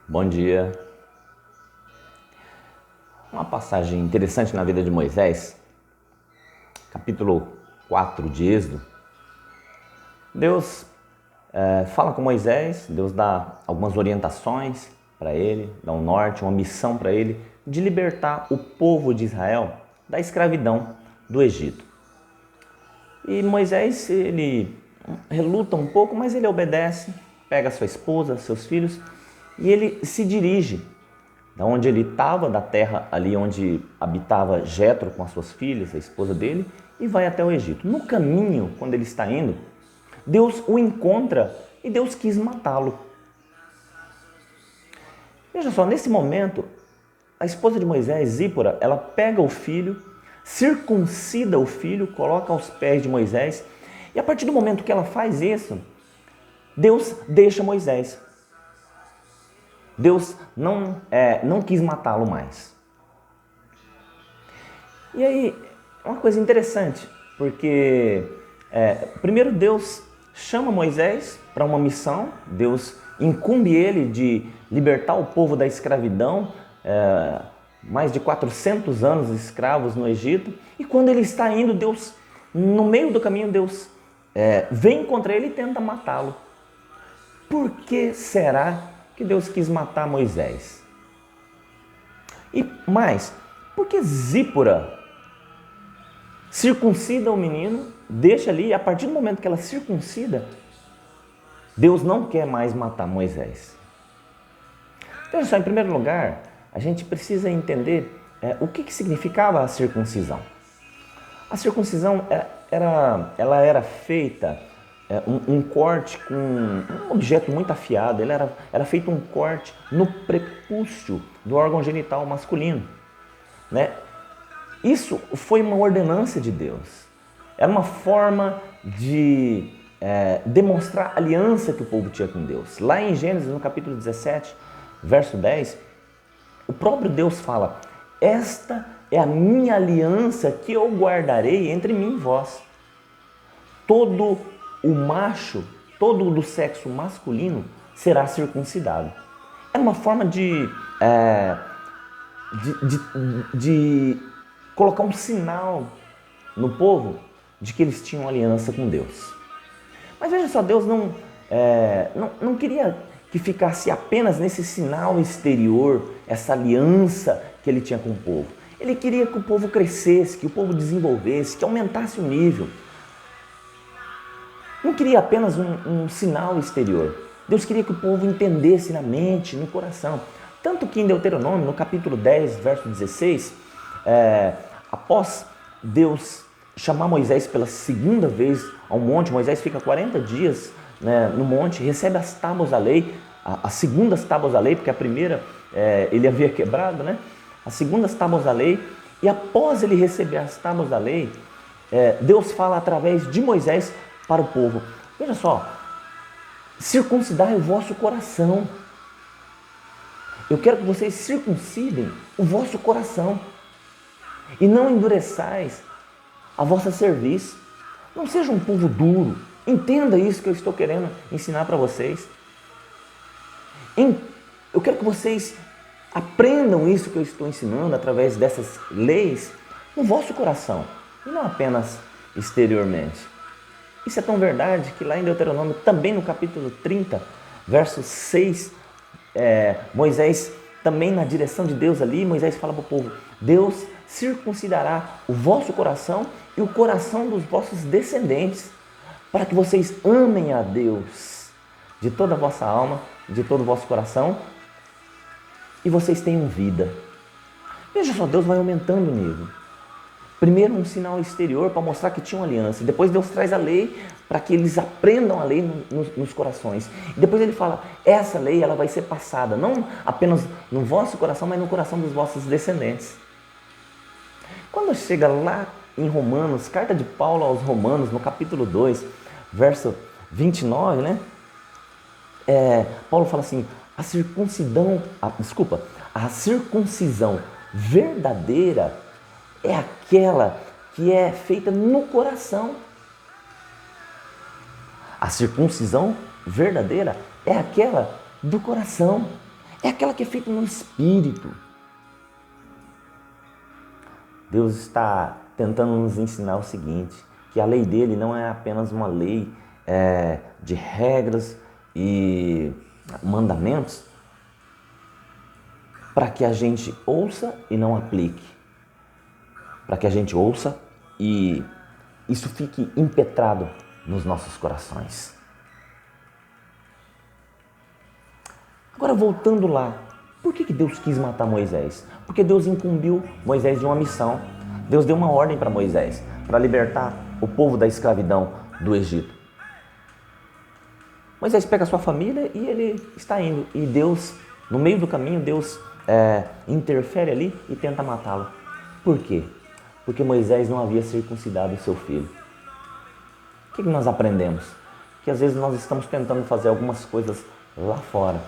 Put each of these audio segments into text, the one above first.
Bom dia. Uma passagem interessante na vida de Moisés, capítulo 4 de Êxodo. Deus fala com Moisés, Deus dá algumas orientações para ele, dá um norte, uma missão para ele de libertar o povo de Israel da escravidão do Egito. E Moisés, ele reluta um pouco, mas ele obedece, pega sua esposa, seus filhos e ele se dirige da onde ele estava, da terra ali onde habitava Jetro com as suas filhas, a esposa dele, e vai até o Egito. No caminho, quando ele está indo, Deus o encontra e Deus quis matá-lo. Veja só, nesse momento, a esposa de Moisés, Zípora, ela pega o filho, circuncida o filho, coloca aos pés de Moisés, e a partir do momento que ela faz isso, Deus deixa Moisés. Deus não quis matá-lo mais. E aí, uma coisa interessante, porque primeiro Deus chama Moisés para uma missão, Deus incumbe ele de libertar o povo da escravidão, mais de 400 anos escravos no Egito, e quando ele está indo, Deus, no meio do caminho, Deus vem contra ele e tenta matá-lo. Por que será que Deus quis matar Moisés? E mais, por que Zípora circuncida o menino, deixa ali, e a partir do momento que ela circuncida, Deus não quer mais matar Moisés? Veja só, em primeiro lugar, a gente precisa entender o que significava a circuncisão. A circuncisão ela era feita um corte com um objeto muito afiado, era feito um corte no prepúcio do órgão genital masculino, né? Isso foi uma ordenança de Deus, era uma forma de demonstrar a aliança que o povo tinha com Deus. Lá em Gênesis, no capítulo 17, verso 10, o próprio Deus fala: esta é a minha aliança que eu guardarei entre mim e vós. Todo o macho, todo do sexo masculino será circuncidado. É uma forma de colocar um sinal no povo de que eles tinham aliança com Deus. Mas veja só, Deus não queria que ficasse apenas nesse sinal exterior, essa aliança que ele tinha com o povo. Ele queria que o povo crescesse, que o povo desenvolvesse, que aumentasse o nível. Não queria apenas um sinal exterior. Deus queria que o povo entendesse na mente, no coração. Tanto que em Deuteronômio, no capítulo 10, verso 16, após Deus chamar Moisés pela segunda vez ao monte, Moisés fica 40 dias no monte, recebe as tábuas da lei, as segundas tábuas da lei, porque a primeira ele havia quebrado, né? As segundas tábuas da lei, e após ele receber as tábuas da lei, Deus fala através de Moisés para o povo: veja só, circuncidai o vosso coração. Eu quero que vocês circuncidem o vosso coração e não endureçais a vossa cerviz. Não seja um povo duro. Entenda isso que eu estou querendo ensinar para vocês. Eu quero que vocês aprendam isso que eu estou ensinando através dessas leis no vosso coração e não apenas exteriormente. Isso é tão verdade que lá em Deuteronômio, também no capítulo 30, verso 6, Moisés, também na direção de Deus ali, Moisés fala para o povo: Deus circuncidará o vosso coração e o coração dos vossos descendentes, para que vocês amem a Deus de toda a vossa alma, de todo o vosso coração, e vocês tenham vida. Veja só, Deus vai aumentando o nível. Primeiro um sinal exterior para mostrar que tinha uma aliança. Depois Deus traz a lei para que eles aprendam a lei nos corações. E depois ele fala: essa lei ela vai ser passada, não apenas no vosso coração, mas no coração dos vossos descendentes. Quando chega lá em Romanos, carta de Paulo aos Romanos, no capítulo 2, verso 29, né? Paulo fala assim: a circuncisão verdadeira é aquela que é feita no coração. A circuncisão verdadeira é aquela do coração. é aquela que é feita no Espírito. Deus está tentando nos ensinar o seguinte, que a lei dele não é apenas uma lei de regras e mandamentos para que a gente ouça e não aplique, para que a gente ouça e isso fique impetrado nos nossos corações. Agora, voltando lá, por que Deus quis matar Moisés? Porque Deus incumbiu Moisés de uma missão. Deus deu uma ordem para Moisés, para libertar o povo da escravidão do Egito. Moisés pega a sua família e ele está indo. E Deus, no meio do caminho, Deus interfere ali e tenta matá-lo. Por quê? Porque Moisés não havia circuncidado o seu filho. O que nós aprendemos? Que às vezes nós estamos tentando fazer algumas coisas lá fora.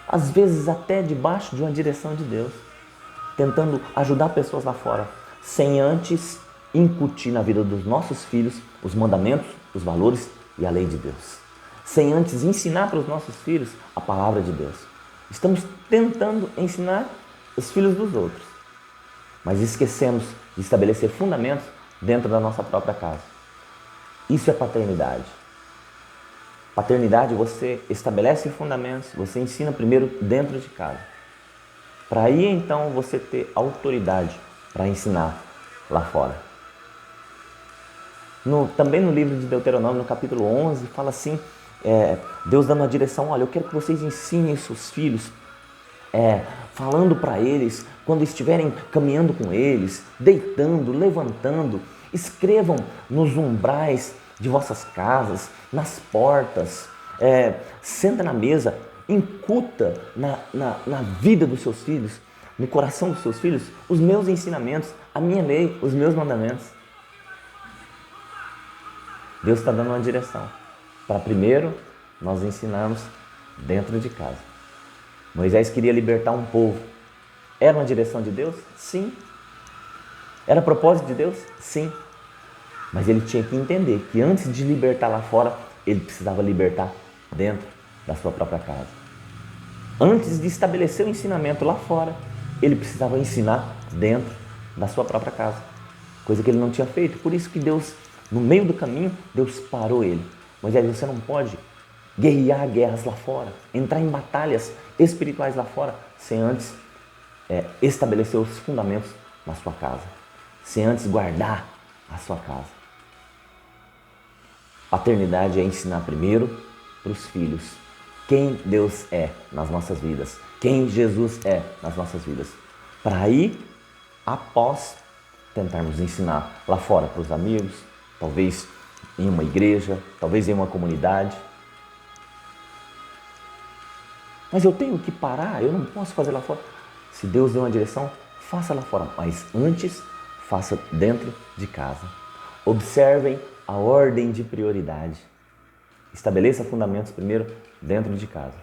Às vezes até debaixo de uma direção de Deus. Tentando ajudar pessoas lá fora. Sem antes incutir na vida dos nossos filhos os mandamentos, os valores e a lei de Deus. Sem antes ensinar para os nossos filhos a palavra de Deus. Estamos tentando ensinar os filhos dos outros. Mas esquecemos de estabelecer fundamentos dentro da nossa própria casa. Isso é paternidade. Paternidade, você estabelece fundamentos, você ensina primeiro dentro de casa. Para aí então você ter autoridade para ensinar lá fora. Também no livro de Deuteronômio, no capítulo 11, fala assim, Deus dando a direção, olha, eu quero que vocês ensinem seus filhos, falando para eles, quando estiverem caminhando com eles, deitando, levantando, escrevam nos umbrais de vossas casas, nas portas, senta na mesa, incuta na vida dos seus filhos, no coração dos seus filhos, os meus ensinamentos, a minha lei, os meus mandamentos. Deus está dando uma direção para primeiro nós ensinarmos dentro de casa. Moisés queria libertar um povo. Era uma direção de Deus? Sim. Era propósito de Deus? Sim. Mas ele tinha que entender que antes de libertar lá fora, ele precisava libertar dentro da sua própria casa. Antes de estabelecer o ensinamento lá fora, ele precisava ensinar dentro da sua própria casa. Coisa que ele não tinha feito. Por isso que Deus, no meio do caminho, Deus parou ele. Moisés, você não pode guerrear guerras lá fora, entrar em batalhas espirituais lá fora, sem antes estabelecer os fundamentos na sua casa. Sem antes guardar a sua casa. Paternidade é ensinar primeiro para os filhos quem Deus é nas nossas vidas, quem Jesus é nas nossas vidas. Para aí, após tentarmos ensinar lá fora para os amigos, talvez em uma igreja, talvez em uma comunidade. Mas eu tenho que parar, eu não posso fazer lá fora. Se Deus deu uma direção, faça lá fora, mas antes faça dentro de casa. Observem a ordem de prioridade. Estabeleça fundamentos primeiro dentro de casa,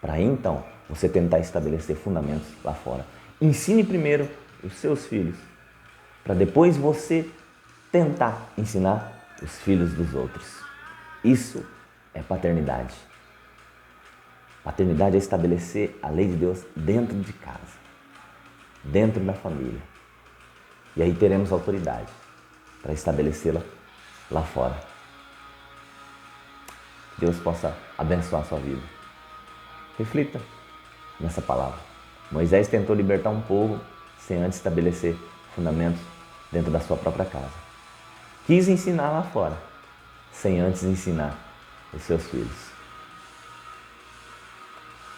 para aí então você tentar estabelecer fundamentos lá fora. Ensine primeiro os seus filhos, para depois você tentar ensinar os filhos dos outros. Isso é paternidade. Paternidade é estabelecer a lei de Deus dentro de casa, dentro da família. E aí teremos autoridade para estabelecê-la lá fora. Que Deus possa abençoar a sua vida. Reflita nessa palavra. Moisés tentou libertar um povo sem antes estabelecer fundamentos dentro da sua própria casa. Quis ensinar lá fora, sem antes ensinar os seus filhos.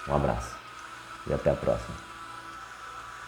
Um abraço e até a próxima.